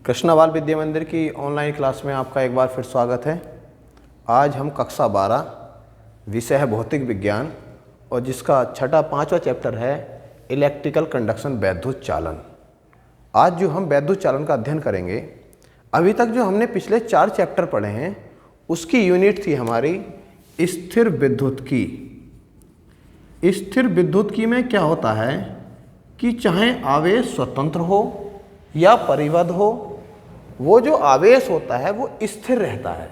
कृष्णा बाल विद्या मंदिर की ऑनलाइन क्लास में आपका एक बार फिर स्वागत है। आज हम कक्षा 12 विषय है भौतिक विज्ञान और जिसका छठा पांचवा चैप्टर है इलेक्ट्रिकल कंडक्शन वैद्युत चालन। आज जो हम वैद्युत चालन का अध्ययन करेंगे, अभी तक जो हमने पिछले 4 चैप्टर पढ़े हैं उसकी यूनिट थी हमारी स्थिर विद्युत की। स्थिर विद्युत की में क्या होता है कि चाहे आवेश स्वतंत्र हो या परिबद्ध हो, वो जो आवेश होता है वो स्थिर रहता है।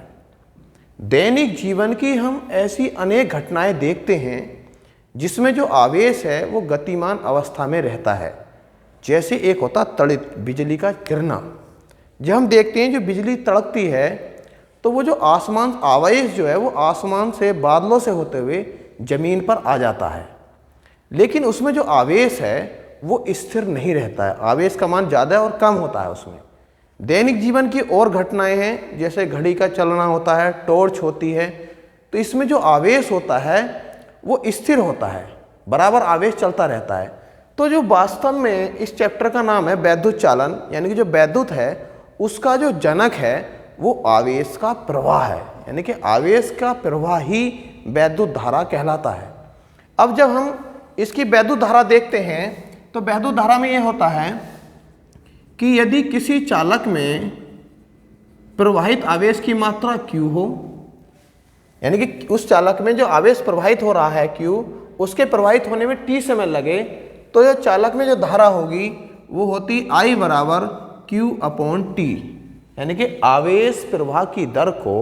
दैनिक जीवन की हम ऐसी अनेक घटनाएं देखते हैं जिसमें जो आवेश है वो गतिमान अवस्था में रहता है। जैसे एक होता तड़ित बिजली का गिरना। जब हम देखते हैं जो बिजली तड़कती है तो वो जो आसमान आवेश जो है वो आसमान से बादलों से होते हुए जमीन पर आ जाता है, लेकिन उसमें जो आवेश है वो स्थिर नहीं रहता है। आवेश का मान ज़्यादा और कम होता है उसमें। दैनिक जीवन की और घटनाएं हैं, जैसे घड़ी का चलना होता है, टॉर्च होती है, तो इसमें जो आवेश होता है वो स्थिर होता है, बराबर आवेश चलता रहता है। तो जो वास्तव में इस चैप्टर का नाम है वैद्युत चालन, यानी कि जो वैद्युत है उसका जो जनक है वो आवेश का प्रवाह है, यानी कि आवेश का प्रवाह ही वैद्युत धारा कहलाता है। अब जब हम इसकी वैद्युत धारा देखते हैं तो वैद्युत धारा में यह होता है कि यदि किसी चालक में प्रवाहित आवेश की मात्रा Q हो, यानी कि उस चालक में जो आवेश प्रवाहित हो रहा है Q, उसके प्रवाहित होने में T समय लगे, तो यह चालक में जो धारा होगी वो होती I बराबर Q/T, यानी कि आवेश प्रवाह की दर को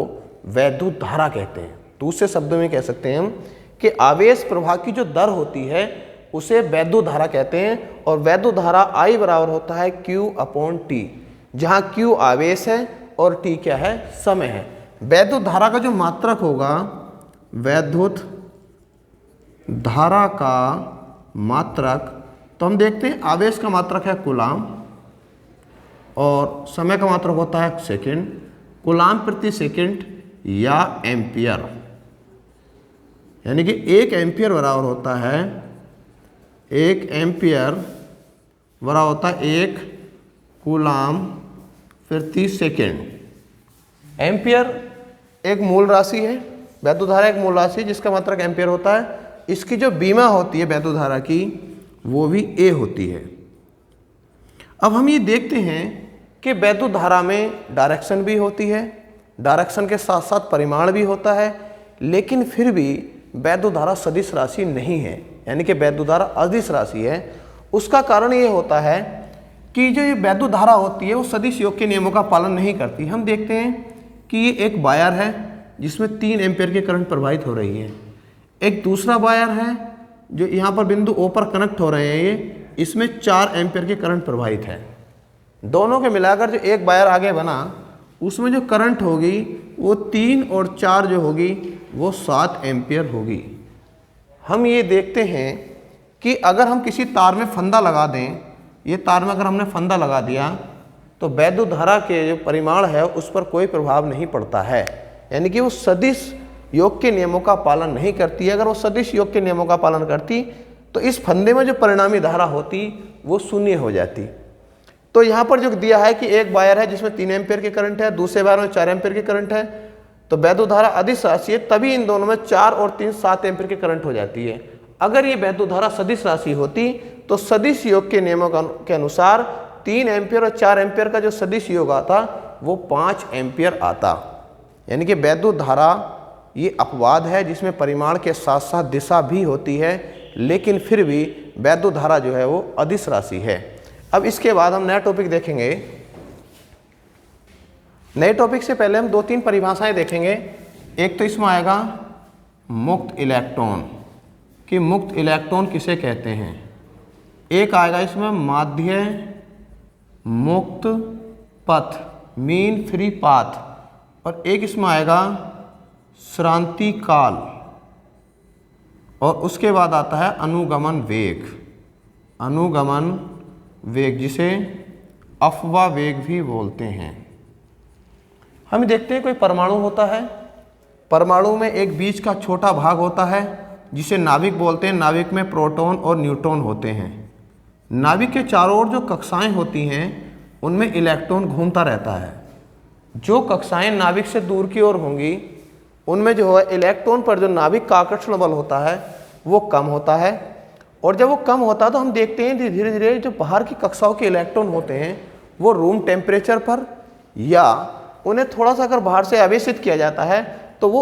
वैद्युत धारा कहते हैं। दूसरे शब्दों में कह सकते हैं हम कि आवेश प्रवाह की जो दर होती है उसे वैद्युत धारा कहते हैं। और वैद्युत धारा I बराबर होता है Q/T, जहाँ Q आवेश है और T क्या है, समय है। वैद्युत धारा का जो मात्रक होगा, वैद्युत धारा का मात्रक, तो हम देखते हैं आवेश का मात्रक है कूलाम और समय का मात्रक होता है सेकंड, कूलाम प्रति सेकंड या एम्पियर, यानी कि 1 एम्पियर बराबर होता है 1 एम्पियर बराबर होता है 1 कूलाम प्रति सेकेंड। एम्पियर एक मूल राशि है, वैद्युत धारा एक मूल राशि जिसका मात्रक एम्पियर होता है। इसकी जो बीमा होती है वैद्युत धारा की वो भी A होती है। अब हम ये देखते हैं कि वैद्युत धारा में डायरेक्शन भी होती है, डायरेक्शन के साथ साथ परिमाण भी होता है, लेकिन फिर भी वैद्युत धारा सदिश राशि नहीं है, यानी कि वैद्युत धारा अदिश राशि है। उसका कारण ये होता है कि जो ये वैद्युत धारा होती है वो सदिश योग के नियमों का पालन नहीं करती। हम देखते हैं कि ये एक वायर है जिसमें 3 एम्पियर के करंट प्रवाहित हो रही है, एक दूसरा वायर है जो यहाँ पर बिंदु O पर कनेक्ट हो रहे हैं, ये इसमें 4 एम्पियर के करंट प्रवाहित है। दोनों के मिलाकर जो एक वायर आगे बना उसमें जो करंट होगी वो 3 और 4 जो होगी वो 7 एम्पियर होगी। हम ये देखते हैं कि अगर हम किसी तार में फंदा लगा दें, ये तार में अगर हमने फंदा लगा दिया तो वैद्युत धारा के जो परिमाण है उस पर कोई प्रभाव नहीं पड़ता है, यानी कि वो सदिश योग के नियमों का पालन नहीं करती है। अगर वो सदिश योग के नियमों का पालन करती तो इस फंदे में जो परिणामी धारा होती वो शून्य हो जाती। तो यहाँ पर जो दिया है कि एक वायर है जिसमें 3 एम्पियर के करंट है, दूसरे वायर में 4 एम्पियर के करंट है, तो वैद्युत धारा अदिश राशि है, तभी इन दोनों में 4 और 3 7 एम्पियर के करंट हो जाती है। अगर ये वैद्युत धारा सदिश राशि होती तो सदिश योग के नियमों के अनुसार 3 एम्पियर और 4 एम्पियर का जो सदिश योग आता वो 5 एम्पियर आता। यानी कि वैद्युत धारा ये अपवाद है जिसमें परिमाण के साथ साथ दिशा भी होती है, लेकिन फिर भी वैद्युत धारा जो है वो अदिश राशि है। अब इसके बाद हम नया टॉपिक देखेंगे। नए टॉपिक से पहले हम 2-3 परिभाषाएं देखेंगे। एक तो इसमें आएगा मुक्त इलेक्ट्रॉन, कि मुक्त इलेक्ट्रॉन किसे कहते हैं। एक आएगा इसमें माध्य मुक्त पथ, मीन फ्री पाथ, और एक इसमें आएगा श्रांति काल, और उसके बाद आता है अनुगमन वेग। अनुगमन वेग जिसे अफवा वेग भी बोलते हैं। हम देखते हैं कोई परमाणु होता है, परमाणु में एक बीच का छोटा भाग होता है जिसे नाभिक बोलते हैं। नाभिक में प्रोटॉन और न्यूट्रॉन होते हैं। नाभिक के चारों ओर जो कक्षाएं होती हैं उनमें इलेक्ट्रॉन घूमता रहता है। जो कक्षाएं नाभिक से दूर की ओर होंगी उनमें जो है इलेक्ट्रॉन पर जो नाभिक का आकर्षण बल होता है वो कम होता है, और जब वो कम होता है तो हम देखते हैं धीरे धीरे जो बाहर की कक्षाओं के इलेक्ट्रॉन होते हैं वो रूम टेम्परेचर पर, या उन्हें थोड़ा सा अगर बाहर से आवेशित किया जाता है तो वो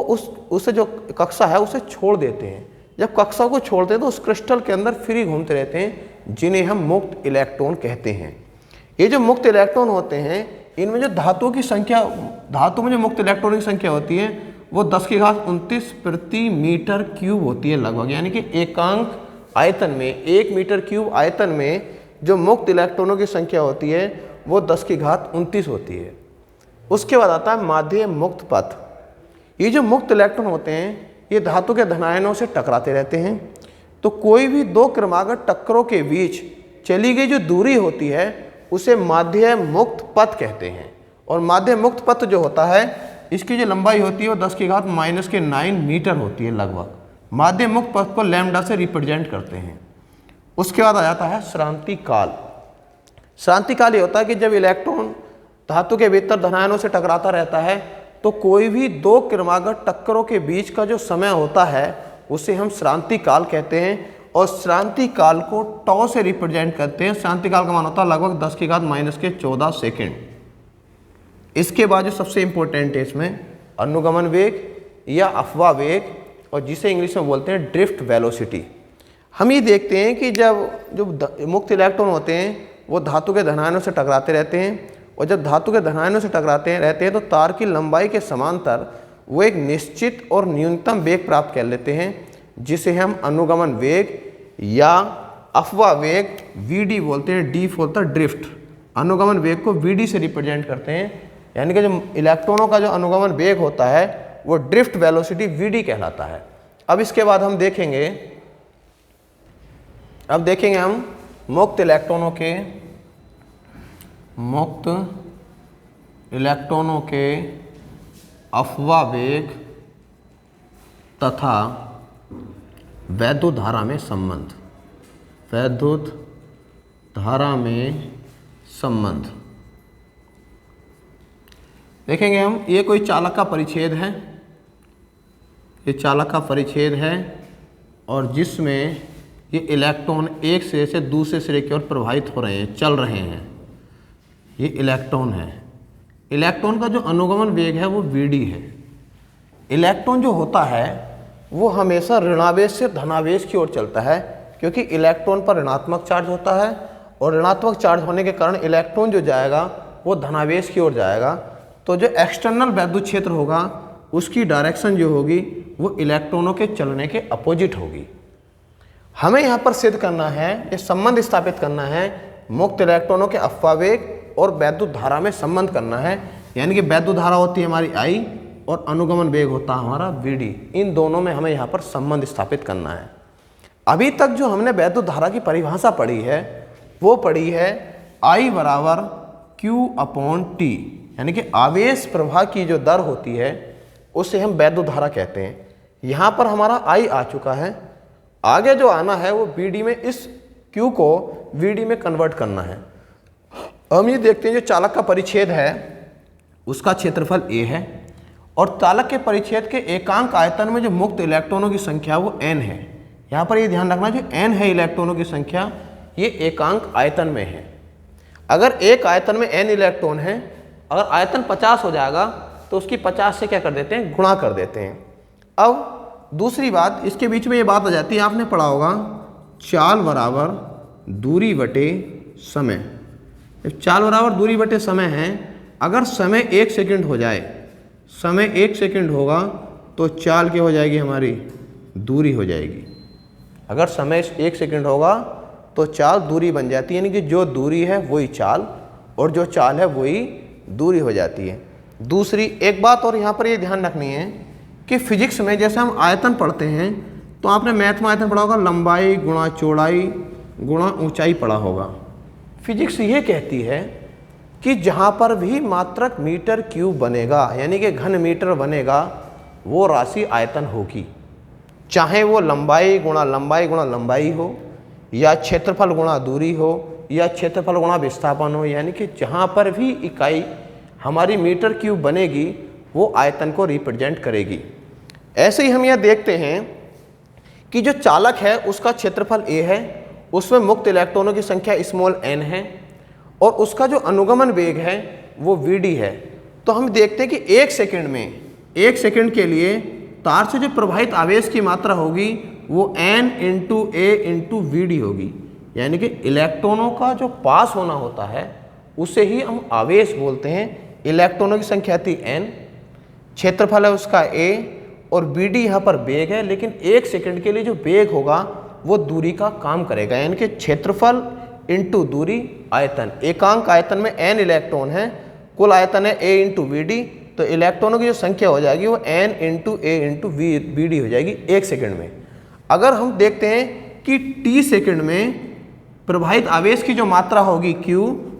उस जो कक्षा है उसे छोड़ देते हैं। जब कक्षा को छोड़ते हैं तो उस क्रिस्टल के अंदर फ्री घूमते रहते हैं, जिन्हें हम मुक्त इलेक्ट्रॉन कहते हैं। ये जो मुक्त इलेक्ट्रॉन होते हैं इनमें जो धातुओं की संख्या, धातु में जो मुक्त इलेक्ट्रॉन की संख्या होती है वो 10⁻29 प्रति मीटर क्यूब होती है लगभग, यानी कि एकांक आयतन में 1 मीटर क्यूब आयतन में जो मुक्त इलेक्ट्रॉनों की संख्या होती है वो 10⁻29 होती है। उसके बाद आता है माध्य मुक्त पथ। ये जो मुक्त इलेक्ट्रॉन होते हैं ये धातु के धनायनों से टकराते रहते हैं, तो कोई भी दो क्रमागत टक्करों के बीच चली गई जो दूरी होती है उसे माध्य मुक्त पथ कहते हैं। और माध्य मुक्त पथ जो होता है इसकी जो लंबाई होती है वो 10⁻⁹ मीटर होती है लगभग। माध्य मुक्त पथ को लैम्डा से रिप्रेजेंट करते हैं। उसके बाद आ जाता है श्रांति काल। श्रांति काल ये होता है कि जब इलेक्ट्रॉन धातु के भीतर धनायनों से टकराता रहता है तो कोई भी दो क्रमागत टक्करों के बीच का जो समय होता है उसे हम श्रांति काल कहते हैं, और श्रांति काल को टॉ से रिप्रेजेंट करते हैं। श्रांति काल का मान होता है लगभग 10⁻⁻14 सेकेंड। इसके बाद जो सबसे इंपॉर्टेंट है इसमें अनुगमन वेग या अफवाह वेग, और जिसे इंग्लिश में बोलते हैं ड्रिफ्ट वेलोसिटी। हम ये देखते हैं कि जब जो मुक्त इलेक्ट्रॉन होते हैं वो धातु के धनायनों से टकराते रहते हैं, और जब धातु के धनायनों से टकराते रहते हैं तो तार की लंबाई के समांतर वो एक निश्चित और न्यूनतम वेग प्राप्त कर लेते हैं, जिसे हम अनुगमन वेग या अफवाह वेग वीडी बोलते हैं। डी बोलता है ड्रिफ्ट। अनुगमन वेग को वीडी से रिप्रेजेंट करते हैं, यानी कि जो इलेक्ट्रॉनों का जो अनुगमन वेग होता है वो ड्रिफ्ट वेलोसिटी वीडी कहलाता है। अब इसके बाद हम देखेंगे, हम मुक्त इलेक्ट्रॉनों के अफवाह वेग तथा वैद्युत धारा में संबंध। वैद्युत धारा में संबंध देखेंगे हम। ये कोई चालक का परिच्छेद है, ये चालक का परिच्छेद है, और जिसमें ये इलेक्ट्रॉन एक सिरे से दूसरे सिरे की ओर प्रवाहित हो रहे हैं, चल रहे हैं। ये इलेक्ट्रॉन है। इलेक्ट्रॉन का जो अनुगमन वेग है वो वीडी है। इलेक्ट्रॉन जो होता है वो हमेशा ऋणावेश से धनावेश की ओर चलता है, क्योंकि इलेक्ट्रॉन पर ऋणात्मक चार्ज होता है, और ऋणात्मक चार्ज होने के कारण इलेक्ट्रॉन जो जाएगा वो धनावेश की ओर जाएगा। तो जो एक्सटर्नल वैद्युत क्षेत्र होगा उसकी डायरेक्शन जो होगी वो इलेक्ट्रॉनों के चलने के अपोजिट होगी। हमें यहाँ पर सिद्ध करना है, ये संबंध स्थापित करना है, मुक्त इलेक्ट्रॉनों के अफवाह वेग और वैद्युत धारा में संबंध करना है। यानी कि वैद्युत धारा होती है हमारी आई और अनुगमन वेग होता है हमारा वीडी। इन दोनों में हमें यहाँ पर संबंध स्थापित करना है। अभी तक जो हमने वैद्युत धारा की परिभाषा पढ़ी है वो पढ़ी है I बराबर Q/T, यानी कि आवेश प्रवाह की जो दर होती है उसे हम वैद्युत धारा कहते हैं। यहाँ पर हमारा I आ चुका है, आगे जो आना है वो वीडी में, इस Q को वीडी में कन्वर्ट करना है। हम ये देखते हैं जो चालक का परिच्छेद है उसका क्षेत्रफल A है, और चालक के परिच्छेद के एकांक आयतन में जो मुक्त इलेक्ट्रॉनों की संख्या वो n है। यहाँ पर ये ध्यान रखना जो n है इलेक्ट्रॉनों की संख्या ये एकांक आयतन में है। अगर एक आयतन में n इलेक्ट्रॉन है, अगर आयतन 50 हो जाएगा तो उसकी 50 से क्या कर देते हैं, गुणा कर देते हैं। अब दूसरी बात इसके बीच में ये बात आ जाती है, आपने पढ़ा होगा चाल बराबर दूरी बटे समय। चाल बराबर दूरी बटे समय है, अगर समय 1 सेकंड हो जाए, समय 1 सेकंड होगा तो चाल क्या हो जाएगी, हमारी दूरी हो जाएगी। अगर समय 1 सेकंड होगा तो चाल दूरी बन जाती है, यानी कि जो दूरी है वही चाल और जो चाल है वही दूरी हो जाती है। दूसरी एक बात और यहाँ पर ये ध्यान रखनी है कि फिजिक्स में जैसे हम आयतन पढ़ते हैं तो आपने मैथ में आयतन पढ़ा होगा लंबाई गुणा चौड़ाई गुणा ऊंचाई पढ़ा होगा। फिजिक्स ये कहती है कि जहाँ पर भी मात्रक मीटर क्यूब बनेगा, यानी कि घन मीटर बनेगा, वो राशि आयतन होगी, चाहे वो लंबाई गुणा लंबाई हो, या क्षेत्रफल गुणा दूरी हो, या क्षेत्रफल गुणा विस्थापन हो, यानी कि जहाँ पर भी इकाई हमारी मीटर क्यूब बनेगी वो आयतन को रिप्रेजेंट करेगी। ऐसे ही हम यह देखते हैं कि जो चालक है उसका क्षेत्रफल a है, उसमें मुक्त इलेक्ट्रॉनों की संख्या स्मॉल n है और उसका जो अनुगमन वेग है वो vd है। तो हम देखते हैं कि एक सेकंड के लिए तार से जो प्रवाहित आवेश की मात्रा होगी वो n into a into vd होगी, यानी कि इलेक्ट्रॉनों का जो पास होना होता है उसे ही हम आवेश बोलते हैं। इलेक्ट्रॉनों की संख्या थी n, क्षेत्रफल है उसका a और bd यहाँ पर वेग है, लेकिन एक सेकंड के लिए जो वेग होगा वो दूरी का काम करेगा, यानी कि क्षेत्रफल इंटू दूरी आयतन। एकांक आयतन में n इलेक्ट्रॉन है, कुल आयतन है a इंटू vd, तो इलेक्ट्रॉनों की जो संख्या हो जाएगी वो n into a into vd हो जाएगी एक सेकंड में। अगर हम देखते हैं कि t सेकंड में प्रवाहित आवेश की जो मात्रा होगी q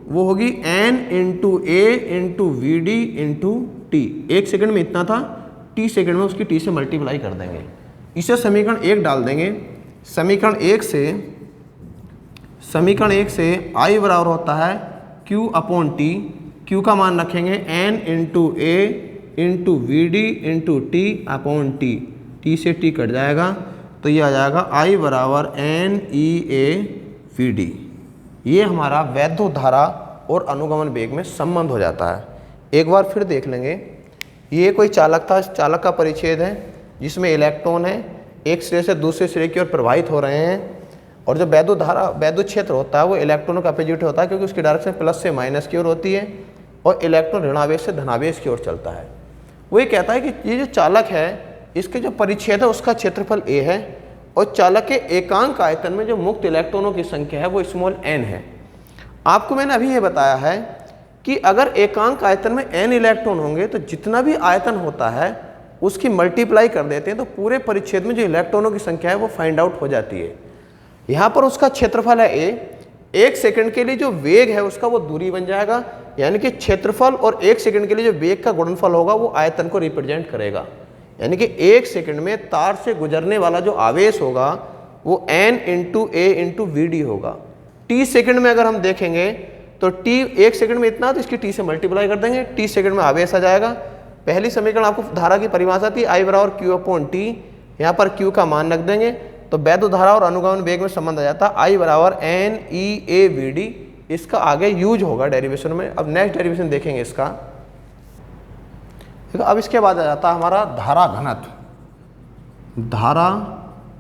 वो होगी n into a into vd into t। एक सेकंड में इतना था, t सेकंड में उसकी t से मल्टीप्लाई कर देंगे, इसे समीकरण 1 डाल देंगे। समीकरण 1 से I बराबर होता है q अपॉन t, q का मान रखेंगे n into a into vd into t upon t, t से t कट जाएगा तो ये आ जाएगा I बराबर n e a vd। ये हमारा वैद्युत धारा और अनुगमन वेग में संबंध हो जाता है। एक बार फिर देख लेंगे, ये कोई चालक था, चालक का परिच्छेद है जिसमें इलेक्ट्रॉन है एक सिरे से दूसरे सिरे की ओर प्रवाहित हो रहे हैं, और जो वैद्युत धारा वैद्युत क्षेत्र होता है वो इलेक्ट्रॉनों का अपोजिट होता है, क्योंकि उसकी डायरेक्शन प्लस से माइनस की ओर होती है और इलेक्ट्रॉन ऋणावेश से धनावेश की ओर चलता है। वो ये कहता है कि ये जो चालक है इसके जो परिच्छेद है उसका क्षेत्रफल a है और चालक के एकांक आयतन में जो मुक्त इलेक्ट्रॉनों की संख्या है वो स्मॉल n है। आपको मैंने अभी ये बताया है कि अगर एकांक आयतन में n इलेक्ट्रॉन होंगे तो जितना भी आयतन होता है उसकी मल्टीप्लाई कर देते हैं तो पूरे परिच्छेद में जो इलेक्ट्रॉनों की संख्या है वो फाइंड आउट हो जाती है। यहाँ पर उसका क्षेत्रफल है a, एक सेकंड के लिए जो वेग है उसका वो दूरी बन जाएगा, यानी कि क्षेत्रफल और एक सेकंड के लिए जो वेग का गुणनफल होगा वो आयतन को रिप्रेजेंट करेगा, यानी कि एक सेकंड में तार से गुजरने वाला जो आवेश होगा वो n into a into vd होगा। t सेकंड में अगर हम देखेंगे तो t एक सेकंड में इतना, तो इसकी t से मल्टीप्लाई कर देंगे, t सेकंड में आवेश आ जाएगा। पहली समीकरण आपको धारा की परिभाषा थी I बराबर q अपॉन t, यहाँ पर q का मान रख देंगे तो वैद्युत धारा और अनुगमन वेग में संबंध आ जाता है I बराबर n e a vd। इसका आगे यूज होगा डेरिवेशन में। अब नेक्स्ट डेरिवेशन देखेंगे इसका। देखो अब इसके बाद आ जाता है हमारा धारा घनत्व। धारा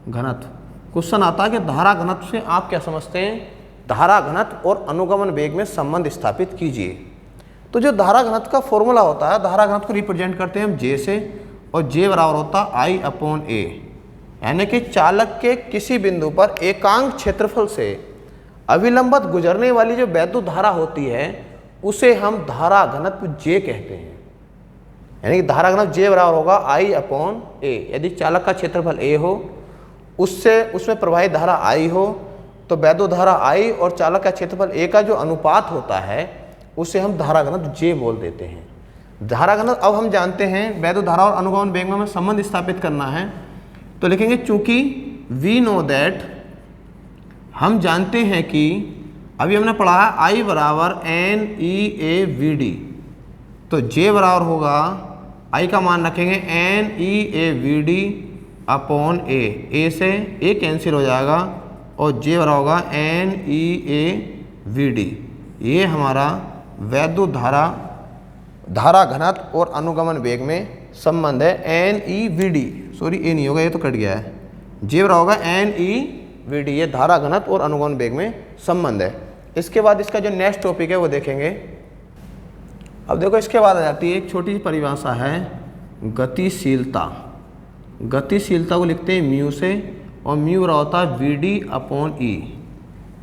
घनत्व क्वेश्चन आता है कि धारा घनत्व से आप क्या समझते हैं, धारा घनत्व और अनुगमन वेग में संबंध स्थापित कीजिए। तो जो धारा घनत्व का फॉर्मूला होता है, धारा घनत्व को रिप्रेजेंट करते हैं हम J से, और J बराबर होता है I अपॉन A, यानी कि चालक के किसी बिंदु पर एकांक क्षेत्रफल से अविलंबित गुजरने वाली जो वैद्युत धारा होती है उसे हम धारा घनत्व J कहते हैं। यानी कि धारा घनत्व J बराबर होगा I अपॉन A। यदि चालक का क्षेत्रफल A हो, उसमें प्रवाहित धारा I हो, तो वैद्युत धारा I और चालक का क्षेत्रफल A का जो अनुपात होता है उसे हम धारा घनत्व J बोल देते हैं। धारा घनत्व अब हम जानते हैं वैद्युत धारा और अनुगमन वेग में हमें संबंध स्थापित करना है, तो लिखेंगे चूंकि वी नो दैट, हम जानते हैं कि अभी हमने पढ़ा है I बराबर n e a v d, तो J बराबर होगा I का मान रखेंगे n e a v d upon A से A कैंसिल हो जाएगा और J बराबर होगा n e a v d। ये हमारा वैद्युत धारा घनत्व और अनुगमन वेग में संबंध है n e v d। Sorry A नहीं होगा, ये तो कट गया है, J बराबर होगा n e v d। ये धारा घनत्व और अनुगमन वेग में संबंध है। इसके बाद इसका जो नेक्स्ट टॉपिक है वो देखेंगे। अब देखो इसके बाद आ जाती है एक छोटी सी परिभाषा है गतिशीलता। गतिशीलता को लिखते हैं म्यू से, और म्यू बराबर होता है वी डी अपॉन ई,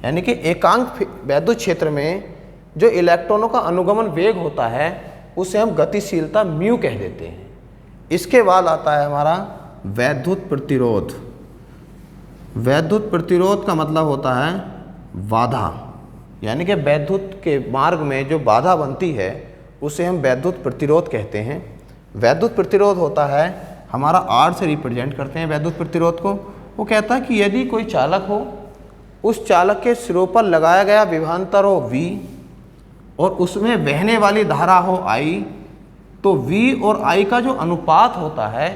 यानी कि एकांक वैद्युत क्षेत्र में जो इलेक्ट्रॉनों का अनुगमन वेग होता है उसे हम गतिशीलता म्यू कह देते हैं। इसके बाद आता है हमारा वैद्युत प्रतिरोध। वैद्युत प्रतिरोध का मतलब होता है बाधा, यानी कि वैद्युत के मार्ग में जो बाधा बनती है उसे हम वैद्युत प्रतिरोध कहते हैं। वैद्युत प्रतिरोध होता है हमारा R से रिप्रेजेंट करते हैं वैद्युत प्रतिरोध को। वो कहता है कि यदि कोई चालक हो, उस चालक के सिरों पर लगाया गया विभवांतर हो V और उसमें बहने वाली धारा हो I, तो V और I का जो अनुपात होता है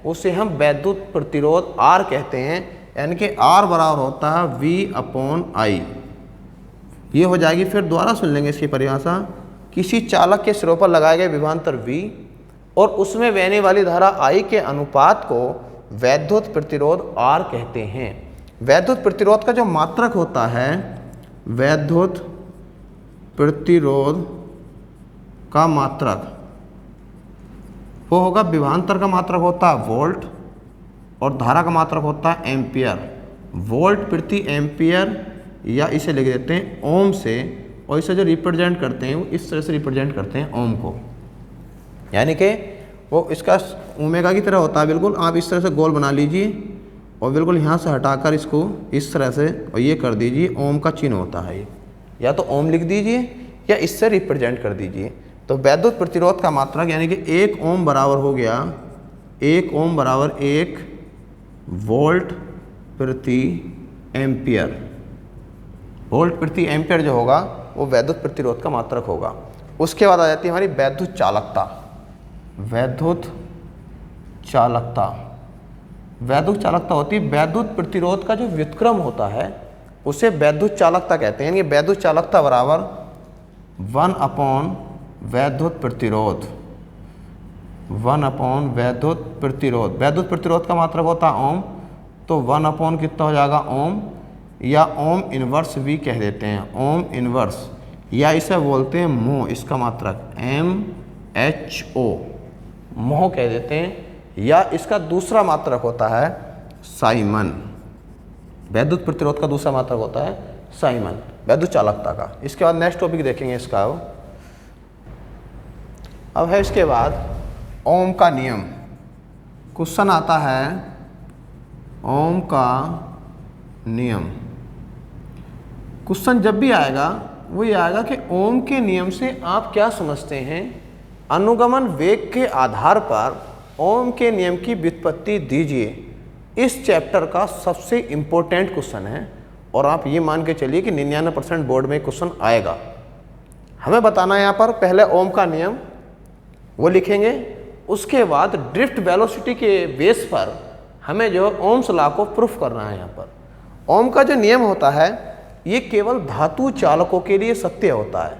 उसे हम वैद्युत प्रतिरोध R कहते हैं, यानी कि R बराबर होता है V/I। ये हो जाएगी। फिर दोबारा सुन लेंगे इसकी परिभाषा। किसी चालक के सिरों पर लगाए गए विभवांतर V और उसमें बहने वाली धारा I के अनुपात को वैद्युत प्रतिरोध R कहते हैं। वैद्युत प्रतिरोध का जो मात्रक होता है, वैद्युत प्रतिरोध का मात्रक वो होगा, विभवांतर का मात्रक होता है वोल्ट और धारा का मात्रक होता है एम्पियर। वोल्ट प्रति एम्पियर, या इसे लिख देते हैं ओम से, और इसे जो रिप्रेजेंट करते हैं वो इस तरह से रिप्रेजेंट करते हैं ओम को, यानी कि वो इसका ओमेगा की तरह होता है बिल्कुल। आप इस तरह से गोल बना लीजिए और बिल्कुल यहाँ से हटाकर इसको इस तरह से और ये कर दीजिए, ओम का चिन्ह होता है ये, या तो ओम लिख दीजिए या इससे रिप्रेजेंट कर दीजिए। तो वैद्युत प्रतिरोध का मात्रक यानी कि 1 ओम बराबर हो गया, 1 ओम बराबर 1 वोल्ट प्रति एम्पियर। वोल्ट प्रति एम्पियर जो होगा वो वैद्युत प्रतिरोध का मात्रक होगा। उसके बाद आ जाती है हमारी वैद्युत चालकता। वैद्युत चालकता, वैद्युत चालकता होती है वैद्युत प्रतिरोध का जो व्युत्क्रम होता है उसे वैद्युत चालकता कहते हैं। यानी वैद्युत चालकता बराबर 1 वैद्युत प्रतिरोध, 1 वैद्युत प्रतिरोध। वैद्युत प्रतिरोध का मात्रक होता है ओम, तो 1 कितना हो जाएगा ओम, या ओम इनवर्स भी कह देते हैं, ओम इनवर्स, या इसे बोलते हैं मोह, इसका मात्रक MHO, मोह कह देते हैं। या इसका दूसरा मात्रक होता है साइमन। वैद्युत प्रतिरोध का दूसरा मात्रक होता है साइमन, वैद्युत चालकता का। इसके बाद नेक्स्ट टॉपिक देखेंगे इसका। अब है इसके बाद ओम का नियम। क्वेश्चन आता है ओम का नियम। क्वेश्चन जब भी आएगा वो ये आएगा कि ओम के नियम से आप क्या समझते हैं। अनुगमन वेग के आधार पर ओम के नियम की व्युत्पत्ति दीजिए। इस चैप्टर का सबसे इम्पोर्टेंट क्वेश्चन है और आप ये मान के चलिए कि 99% बोर्ड में क्वेश्चन आएगा। हमें बताना है यहाँ पर पहले ओम का नियम वो लिखेंगे, उसके बाद ड्रिफ्ट वेलोसिटी के बेस पर हमें जो ओम्स लॉ को प्रूफ करना है। यहाँ पर ओम का जो नियम होता है ये केवल धातु चालकों के लिए सत्य होता है।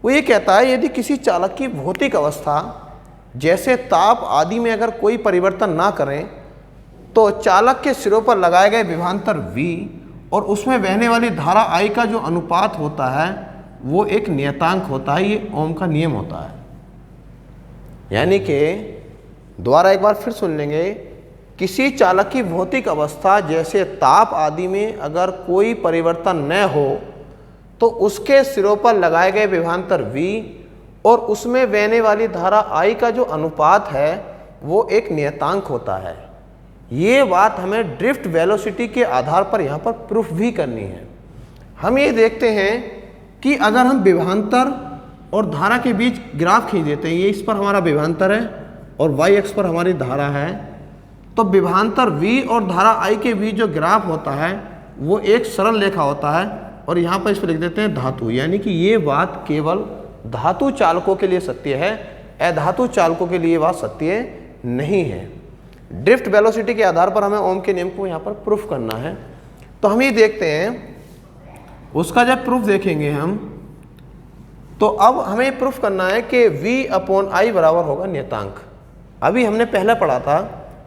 वो ये कहता है यदि किसी चालक की भौतिक अवस्था जैसे ताप आदि में अगर कोई परिवर्तन ना करें तो चालक के सिरों पर लगाए गए विभवांतर V और उसमें बहने वाली धारा I का जो अनुपात होता है वो एक नियतांक होता है। ये ओम का नियम होता है। यानी कि दोबारा एक बार फिर सुन लेंगे, किसी चालक की भौतिक अवस्था जैसे ताप आदि में अगर कोई परिवर्तन न हो तो उसके सिरों पर लगाए गए विभवांतर V और उसमें बहने वाली धारा I का जो अनुपात है वो एक नियतांक होता है। ये बात हमें ड्रिफ्ट वेलोसिटी के आधार पर यहाँ पर प्रूफ भी करनी है। हम ये देखते हैं कि अगर हम विभवांतर और धारा के बीच ग्राफ खींच देते हैं, ये इस पर हमारा विभवांतर है और y अक्ष पर हमारी धारा है, तो विभवांतर V और धारा I के बीच जो ग्राफ होता है वो एक सरल रेखा होता है और यहाँ पर इस पर लिख देते हैं धातु। यानी कि ये बात केवल धातु चालकों के लिए सत्य है, अधातु चालकों के लिए बात सत्य नहीं है। ड्रिफ्ट वेलोसिटी के आधार पर हमें ओम के नियम को यहाँ पर प्रूफ करना है। तो हम ये देखते हैं, उसका जब प्रूफ देखेंगे हम, तो अब हमें प्रूफ करना है कि V/I बराबर होगा नियतांक। अभी हमने पहले पढ़ा था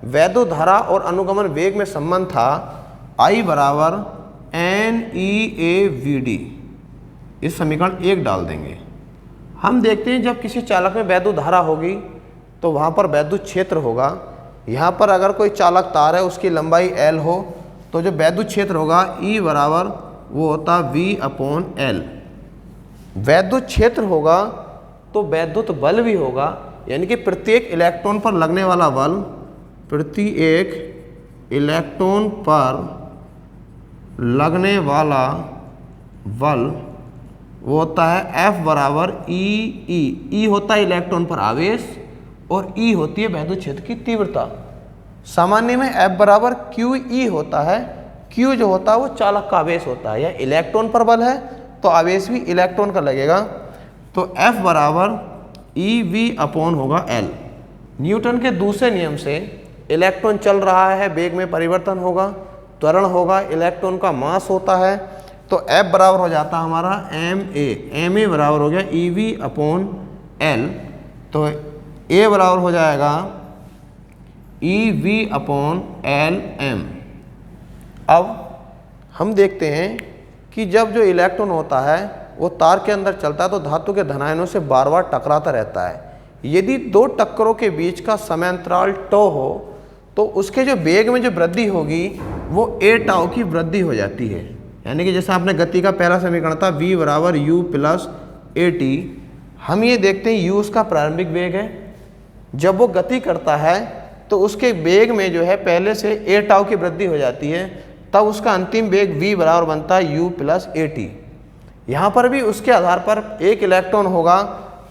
वैद्युत धारा और अनुगमन वेग में संबंध था I बराबर NEAVD। इस समीकरण 1 डाल देंगे। हम देखते हैं जब किसी चालक में वैद्युत धारा होगी तो वहाँ पर वैद्युत क्षेत्र होगा। यहाँ पर अगर कोई चालक तार है उसकी लंबाई L हो तो जो वैद्युत क्षेत्र होगा E बराबर वो होता V/L। वैद्युत क्षेत्र होगा तो वैद्युत बल भी होगा, यानी कि प्रत्येक इलेक्ट्रॉन पर लगने वाला बल, प्रत्येक इलेक्ट्रॉन पर लगने वाला बल वो होता है F बराबर EE। E होता है इलेक्ट्रॉन पर आवेश और E होती है वैद्युत क्षेत्र की तीव्रता। सामान्य में F बराबर QE होता है, Q जो होता है वो चालक का आवेश होता है, या इलेक्ट्रॉन पर बल है तो आवेश भी इलेक्ट्रॉन का लगेगा। तो F बराबर EV अपॉन होगा L। न्यूटन के दूसरे नियम से इलेक्ट्रॉन चल रहा है, वेग में परिवर्तन होगा, त्वरण होगा, इलेक्ट्रॉन का मास होता है, तो F बराबर हो जाता है हमारा ma बराबर हो गया EV अपॉन L। तो A बराबर हो जाएगा EV अपॉन LM। अब हम देखते हैं कि जब जो इलेक्ट्रॉन होता है वो तार के अंदर चलता है तो धातु के धनायनों से बार बार टकराता रहता है। यदि दो टक्करों के बीच का समय अंतराल टो हो तो उसके जो वेग में जो वृद्धि होगी वो a टाउ की वृद्धि हो जाती है। यानी कि जैसा आपने गति का पहला समीकरण था v बराबर u प्लस at, हम ये देखते हैं u उसका प्रारंभिक वेग है। जब वो गति करता है तो उसके वेग में जो है पहले से a टाउ की वृद्धि हो जाती है, तब उसका अंतिम वेग v बराबर बनता है u प्लस at। यहाँ पर भी उसके आधार पर एक इलेक्ट्रॉन होगा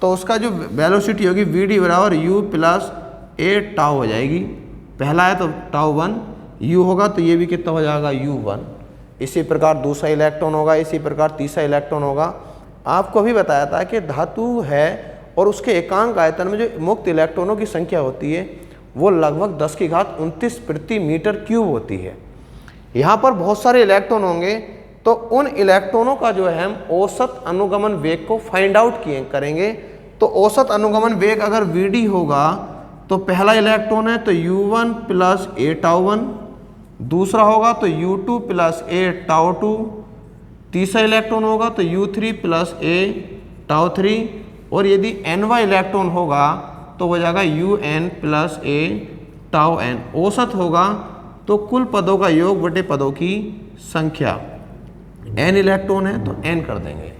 तो उसका जो वेलोसिटी होगी vd बराबर u प्लस a टाउ हो जाएगी। पहला है तो टाउ 1 u होगा तो ये भी कितना हो जाएगा u1। इसी प्रकार दूसरा इलेक्ट्रॉन होगा, इसी प्रकार तीसरा इलेक्ट्रॉन होगा। आपको भी बताया था कि धातु है और उसके एकांक आयतन में जो मुक्त इलेक्ट्रॉनों की संख्या होती है वो लगभग 10⁻29 प्रति मीटर क्यूब होती है। यहाँ पर बहुत सारे इलेक्ट्रॉन होंगे तो उन इलेक्ट्रॉनों का जो है हम औसत अनुगमन वेग को फाइंड आउट करेंगे। तो औसत अनुगमन वेग अगर vd होगा तो पहला इलेक्ट्रॉन है तो u1 प्लस a टाउ 1, दूसरा होगा तो u2 प्लस a टाउ 2, तीसरा इलेक्ट्रॉन होगा तो u3 प्लस a टाउ 3, और यदि nवां इलेक्ट्रॉन होगा तो हो जाएगा un plus a tau n। औसत होगा तो कुल पदों का योग बटे पदों की संख्या। n इलेक्ट्रॉन है तो n कर देंगे।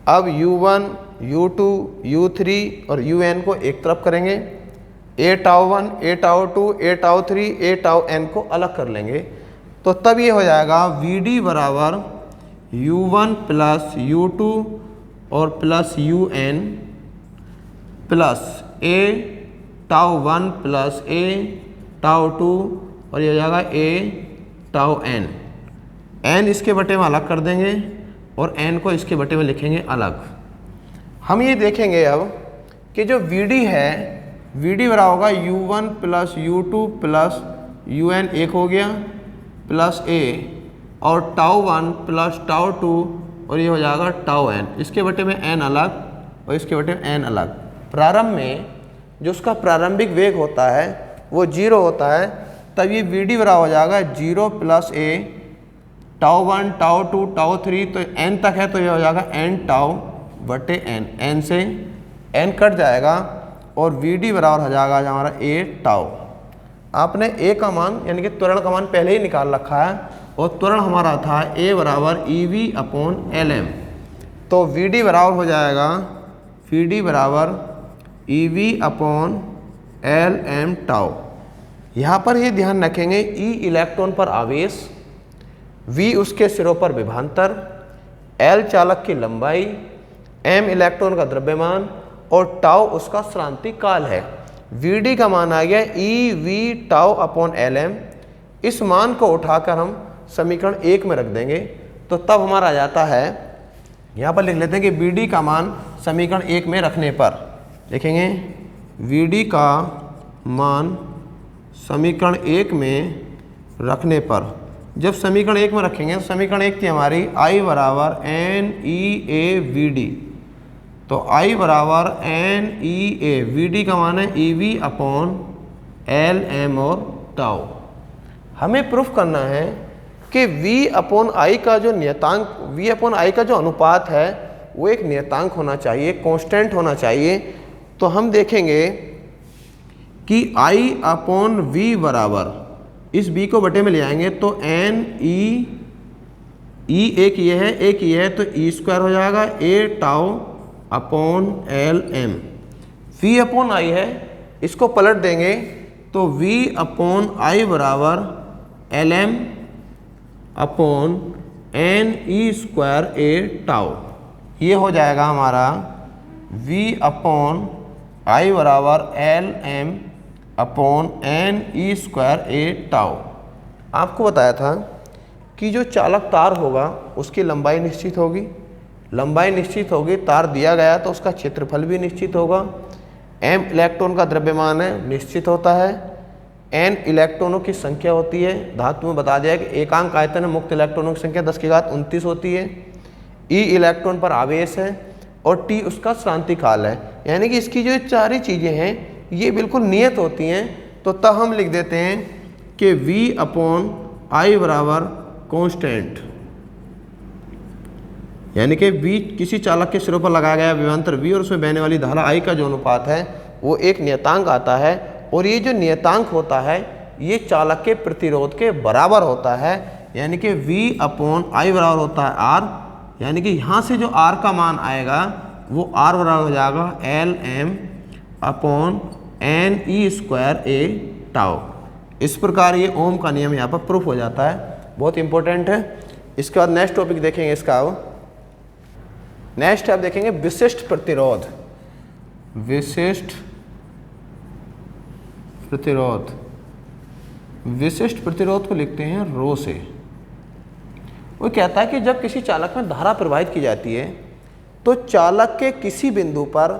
अब u1, u2, u3 और un को एक तरफ करेंगे, a tau 1, a tau 2, a tau 3, a tau n को अलग कर लेंगे। तो तब ये हो जाएगा vd बराबर u1 प्लस u2 और plus un plus a tau 1 plus a tau 2 और ये हो जाएगा a टाउ n। n इसके बटे में अलग कर देंगे और n को इसके बटे में लिखेंगे अलग। हम ये देखेंगे अब कि जो vd है, vd बराबर होगा u1 plus u2 plus un एक हो गया प्लस a और टाउ 1 प्लस टाउ 2 और ये हो जाएगा टाउ n। इसके बटे में n अलग और इसके बटे में n अलग। प्रारंभ में जो उसका प्रारंभिक वेग होता है वो 0 होता है, तब ये vd बराबर हो जाएगा 0 plus a tau 1 tau 2 tau 3, तो n तक है तो ये हो जाएगा n टाउ बटे n। n से n कट जाएगा और vd बराबर हो जाएगा हमारा a टाउ। आपने a का मान यानी कि त्वरण का मान पहले ही निकाल रखा है और त्वरण हमारा था a बराबर EV अपॉन LM। तो vd बराबर हो जाएगा vd बराबर EV अपॉन LM टाउ। यहाँ पर ये ध्यान रखेंगे E इलेक्ट्रॉन पर आवेश, V उसके सिरों पर विभवांतर, L चालक की लंबाई, M इलेक्ट्रॉन का द्रव्यमान और टाउ उसका श्रांति काल है। Vd का मान आ गया EV टाउ अपॉन LM। इस मान को उठाकर हम समीकरण 1 में रख देंगे तो तब हमारा आ जाता है, यहाँ पर लिख लेते हैं कि Vd का मान समीकरण 1 में रखने पर लिखेंगे Vd का मान समीकरण 1 में रखने पर। जब समीकरण 1 में रखेंगे तो समीकरण 1 थी हमारी I बराबर NEAVD, तो I बराबर NEA, VD का मान है EV अपॉन LM और टाउ। हमें प्रूफ करना है कि V अपॉन I का जो नियतांक, V अपॉन I का जो अनुपात है वो एक नियतांक होना चाहिए, कांस्टेंट होना चाहिए। तो हम देखेंगे कि I अपॉन V बराबर, इस B को बटे में ले आएंगे तो NE, एक ये है एक ये है तो E स्क्वायर हो जाएगा a tau upon LM। V upon I है, इसको पलट देंगे तो V अपॉन I बराबर LM upon NE square a tau. ये हो जाएगा हमारा V अपॉन I बराबर LM upon NE square a tau. आपको बताया था कि जो चालक तार होगा उसकी लंबाई निश्चित होगी, लंबाई निश्चित होगी, तार दिया गया तो उसका क्षेत्रफल भी निश्चित होगा, m इलेक्ट्रॉन का द्रव्यमान है निश्चित होता है, n इलेक्ट्रॉनों की संख्या होती है, धातु में बता दिया कि एकांक आयतन है, मुक्त इलेक्ट्रॉनों की संख्या 10⁻29 होती है, e इलेक्ट्रॉन पर आवेश है और t उसका शांति काल है। यानी कि इसकी जो चार चीज़ें हैं ये बिल्कुल नियत होती हैं। तो तब हम लिख देते हैं कि V/I बराबर कॉन्स्टेंट, यानी कि V किसी चालक के सिरों पर लगाया गया विभवांतर V और उसमें बहने वाली धारा I का जो अनुपात है वो एक नियतांक आता है और ये जो नियतांक होता है ये चालक के प्रतिरोध के बराबर होता है। यानी कि V/I बराबर होता है R, यानी कि यहाँ से जो R का मान आएगा वो R बराबर हो जाएगा Lm/NE²A/τ। इस प्रकार ये ओम का नियम यहाँ पर प्रूफ हो जाता है, बहुत इंपॉर्टेंट है। इसके बाद नेक्स्ट टॉपिक देखेंगे इसका। नेक्स्ट आप देखेंगे विशिष्ट प्रतिरोध। विशिष्ट प्रतिरोध, विशिष्ट प्रतिरोध को लिखते हैं रो से। वो कहता है कि जब किसी चालक में धारा प्रवाहित की जाती है तो चालक के किसी बिंदु पर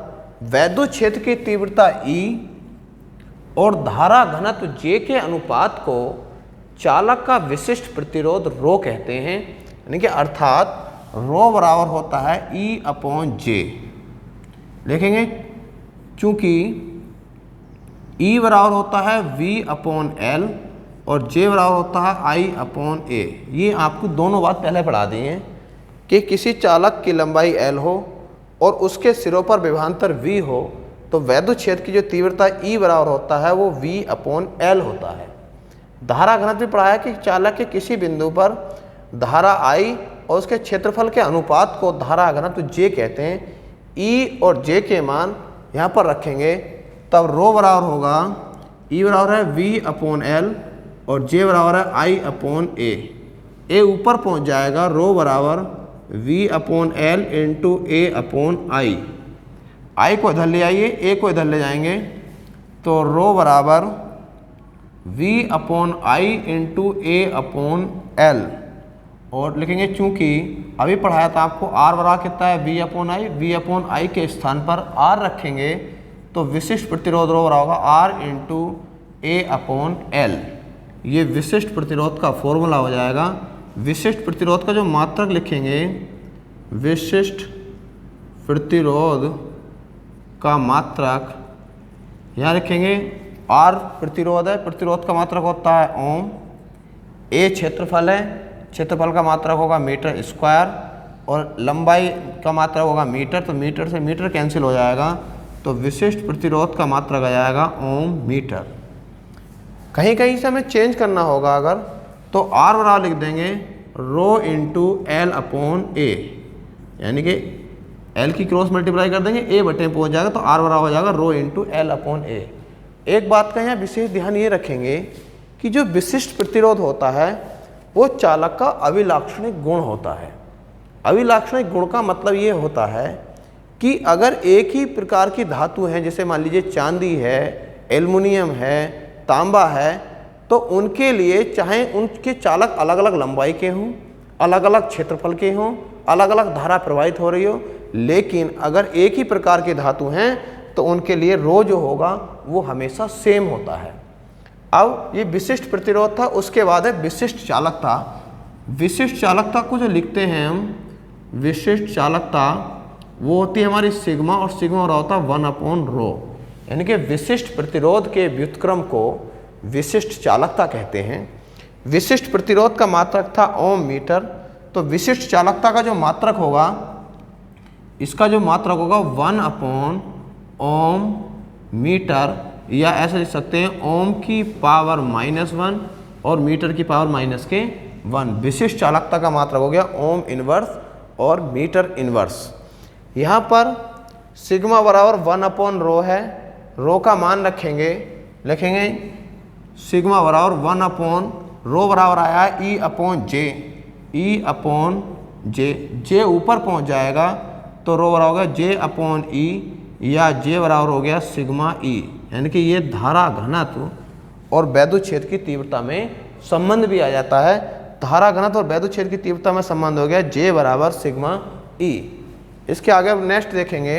वैद्युत क्षेत्र की तीव्रता E और धारा घनत्व J के अनुपात को चालक का विशिष्ट प्रतिरोध रो कहते हैं। यानी कि अर्थात रो बराबर होता है E/J। लिखेंगे चूंकि E बराबर होता है V/L और J बराबर होता है I/A। ये आपको दोनों बात पहले पढ़ा दी हैं कि किसी चालक की लंबाई L हो और उसके सिरों पर विभवांतर V हो तो वैद्युत क्षेत्र की जो तीव्रता E बराबर होता है वो V/L होता है। धारा घनत्व भी पढ़ाया कि चालक के किसी बिंदु पर धारा I और उसके क्षेत्रफल के अनुपात को धारा घनत्व J कहते हैं। E और J के मान यहाँ पर रखेंगे तब रो बराबर होगा, E बराबर है V/L और J बराबर है I/A। A ऊपर पहुँच जाएगा, रो बराबर V/L इंटू A/I। I को इधर ले आइए, A को इधर ले जाएंगे तो रो बराबर V/I इंटू A/L। और लिखेंगे चूंकि अभी पढ़ाया था आपको R बराबर कितना है V/I, V/I के स्थान पर R रखेंगे तो विशिष्ट प्रतिरोध रो बराबर होगा R इंटू A/L। ये विशिष्ट प्रतिरोध का फॉर्मूला हो जाएगा। विशिष्ट प्रतिरोध का जो मात्रक लिखेंगे, विशिष्ट प्रतिरोध का मात्रक यहाँ लिखेंगे R प्रतिरोध है, प्रतिरोध का मात्रक होता है ओम, A क्षेत्रफल है, क्षेत्रफल का मात्रक होगा मीटर स्क्वायर और लंबाई का मात्रक होगा मीटर, तो मीटर से मीटर कैंसिल हो जाएगा तो विशिष्ट प्रतिरोध का मात्रक आ जाएगा ओम मीटर। कहीं कहीं से हमें चेंज करना होगा अगर तो R बराबर लिख देंगे रो इंटू L/A, यानी कि L की क्रॉस मल्टीप्लाई कर देंगे A बटे में पहुँच जाएगा तो R बराबर हो जाएगा रो इंटू L/A। एक बात का यहाँ विशेष ध्यान ये रखेंगे कि जो विशिष्ट प्रतिरोध होता है वो चालक का अभिलाक्षणिक गुण होता है। अभिलाक्षणिक गुण का मतलब ये होता है कि अगर एक ही प्रकार की धातु है, जैसे मान लीजिए चांदी है, एल्युमिनियम है, तांबा है, तो उनके लिए चाहे उनके चालक अलग अलग लंबाई के हों, अलग अलग क्षेत्रफल के हों, अलग अलग धारा प्रवाहित हो रही हो, लेकिन अगर एक ही प्रकार की धातु हैं तो उनके लिए रो जो होगा वो हमेशा सेम होता है। अब ये विशिष्ट प्रतिरोध था, उसके बाद है विशिष्ट चालकता। विशिष्ट चालकता को जो लिखते हैं हम, विशिष्ट चालकता वो होती है हमारी सिग्मा, और सिग्मा होता है 1/ρ। यानी कि विशिष्ट प्रतिरोध के व्युत्क्रम को विशिष्ट चालकता कहते हैं। विशिष्ट प्रतिरोध का मात्रक था ओम मीटर, तो विशिष्ट चालकता का जो मात्रक होगा, इसका जो मात्रक होगा 1/ओम मीटर, या ऐसे लिख सकते हैं ओम की पावर -1 और मीटर की पावर -1। विशिष्ट चालकता का मात्रक हो गया ओम इनवर्स और मीटर इनवर्स। यहाँ पर सिग्मा बराबर 1/ρ है, रो का मान रखेंगे, लिखेंगे सिग्मा बराबर 1/ρ बराबर आया है E/J। E/J, J ऊपर पहुँच जाएगा तो रो बराबर होगा J/E, या J बराबर हो गया सिग्मा E। यानी कि ये धारा घनत्व और वैद्युत क्षेत्र की तीव्रता में संबंध भी आ जाता है। धारा घनत्व और वैद्युत क्षेत्र की तीव्रता में संबंध हो गया J बराबर सिग्मा E। इसके आगे अब नेक्स्ट देखेंगे।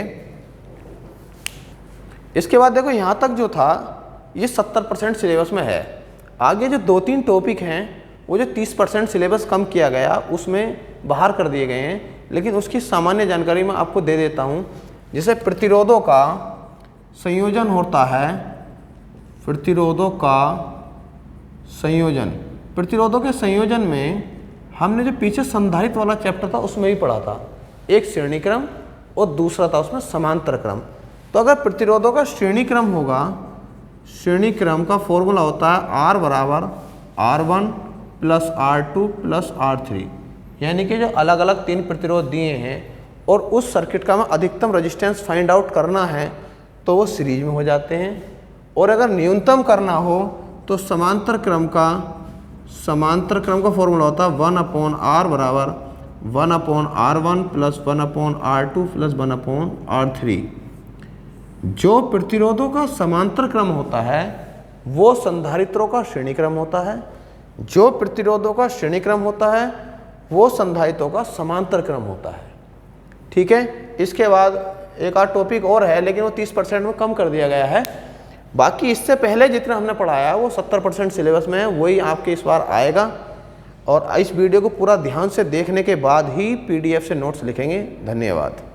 इसके बाद देखो यहाँ तक जो था ये 70% सिलेबस में है। आगे जो 2-3 टॉपिक हैं वो जो 30% सिलेबस कम किया गया उसमें बाहर कर दिए गए हैं, लेकिन उसकी सामान्य जानकारी मैं आपको दे देता हूँ। जैसे प्रतिरोधों का संयोजन होता है, प्रतिरोधों का संयोजन, प्रतिरोधों के संयोजन में हमने जो पीछे संधारित्र वाला चैप्टर था उसमें भी पढ़ा था। एक श्रेणी क्रम और दूसरा था उसमें समांतर क्रम। तो अगर प्रतिरोधों का श्रेणी क्रम होगा, श्रेणी क्रम का फॉर्मूला होता है R बराबर R1 plus R2 plus R3, यानी कि जो अलग अलग 3 प्रतिरोध दिए हैं और उस सर्किट का हमें अधिकतम रेजिस्टेंस फाइंड आउट करना है तो वो सीरीज में हो जाते हैं। और अगर न्यूनतम करना हो तो समांतर क्रम का फॉर्मूला होता है 1/R बराबर 1/R1 plus 1/R2 plus 1/R3। जो प्रतिरोधों का समांतर क्रम होता है वो संधारित्रों का श्रेणी क्रम होता है, जो प्रतिरोधों का श्रेणी क्रम होता है वो संधारित्रों का समांतर क्रम होता है। ठीक है, इसके बाद एक आध टॉपिक और है लेकिन वो 30% में कम कर दिया गया है। बाकी इससे पहले जितना हमने पढ़ाया वो 70% सिलेबस में है, वही आपके इस बार आएगा। और इस वीडियो को पूरा ध्यान से देखने के बाद ही PDF से नोट्स लिखेंगे। धन्यवाद।